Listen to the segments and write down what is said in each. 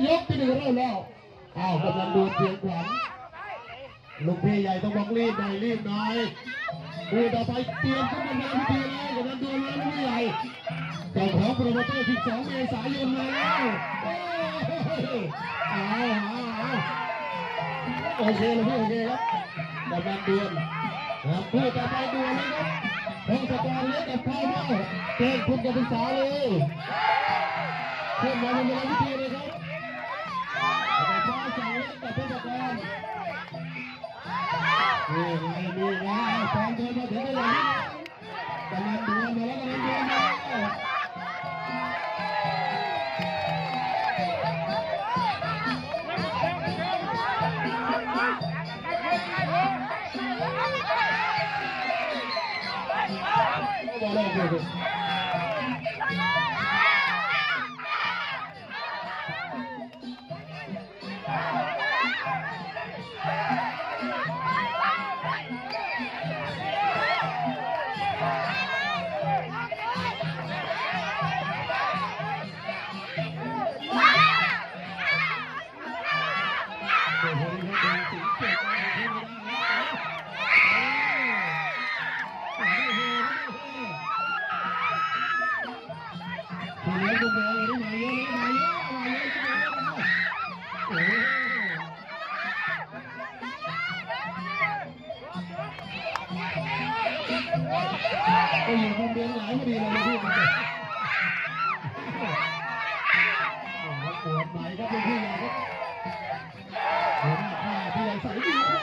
ยกที่หนึ่งเริ่มแล้วกำลังดูเพียงขวัญลูกพี่ใหญ่ต้องบอกรีบหน่อยผู้ต่อไปเตรียมขึ้นมาในพิธีแล้วกำลังดูแล้วลูกพี่ใหญ่เจ้าของโปรโมเตอร์12 เมษายนแล้วโอเคเลยพี่โอเคครับกำลังดวลผู้ต่อไปดวลเลยครับพงศกรเล็กกับพ่อเมาเก่งคุณกับเป็นสาวเลยขึ้นมาในพิธีเลยครับแต่พ่อสั่งเล็กกับพงศกรนี่ไงแฟนเดินมาถึงได้เลยกำลังดวลมาแล้วก็อยู่บนเดือนหลายพอดีเลยพี่มันปวดไหนครับพี่ใหญ่ครับพี่ใหญ่ใส่ดีมา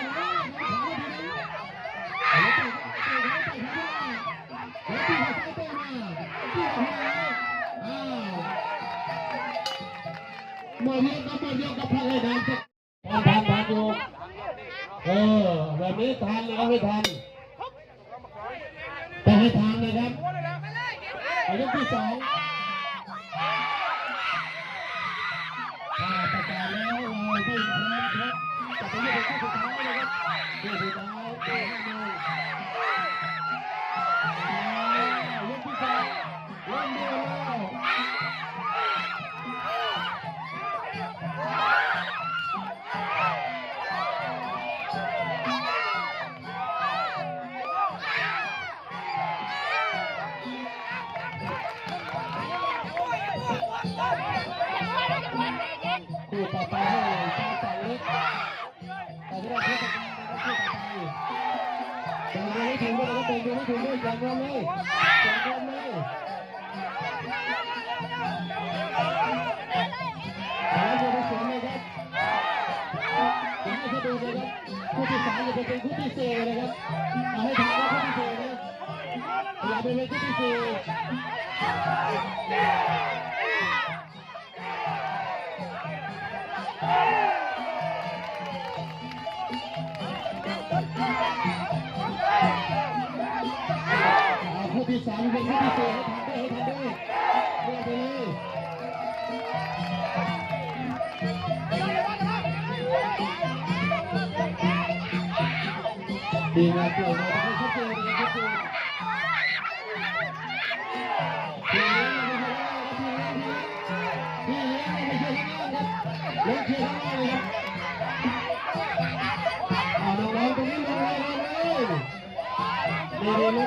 กมาเยอะกับพระให้ดันทันอยู่แบบนี้ทันแล้วไม่ทันต้องให้ทันนะครับอายุที่2ประกาศแล้วเราไม่พร้อมครับจะไปเล่นคู่สุดท้ายนะครับคู่สุดท้ายอายุที่2เริ่มเดียวแล้วคู่ต่อไปให้เจ้าสาวเล็กแต่ที่เราพูดกันนะครับคู่ต่อไปเดินไม่ถึงด้วยอย่างนั้นเลยแล้วจะไปสวนเลยครับจะให้เขาดูเลยครับคู่ที่3จะเป็นคู่ที่4เลยครับให้ทางว่าคู่ที่4นะอย่าไปเลยคู่ที่4คู่ที่3เป็นคู่ที่4ให้ทำด้วยเรียกไปเลยดีงามเปลี่ยนมาให้ชัดเจนเลยชัดเจนพี่เลี้ยงไม่ใช่ข้างล่างครับเลี้ยงเชียร์ข้างล่างเลยครับน้องๆตรงนี้ลงเลยลงเลย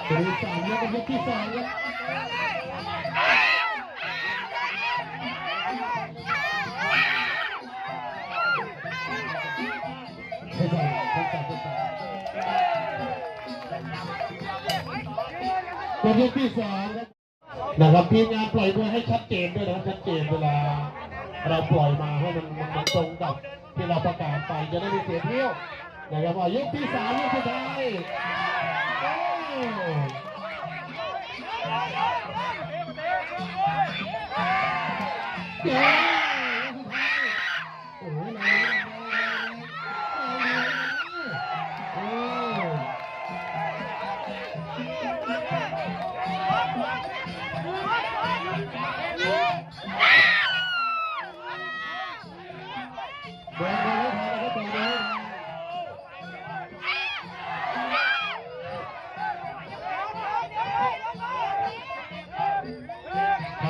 ตัวที่3แล้วก็ยกที่2ครับตัวยกที่2ครับนะครับทีมงานปล่อยด้วยให้ชัดเจนด้วยนะครับชัดเจนเวลาเราปล่อยมาให้มันตรงกับที่เราประกาศไปจะได้ไม่เสียเที่ยวนะครับว่ายกที่3ยกสุดท้าย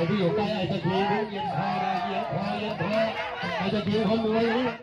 ที่อยู่ใกล้ไอ้ตะคีเย็นคอนะเย็นคอไอ้ตะคีเขามวย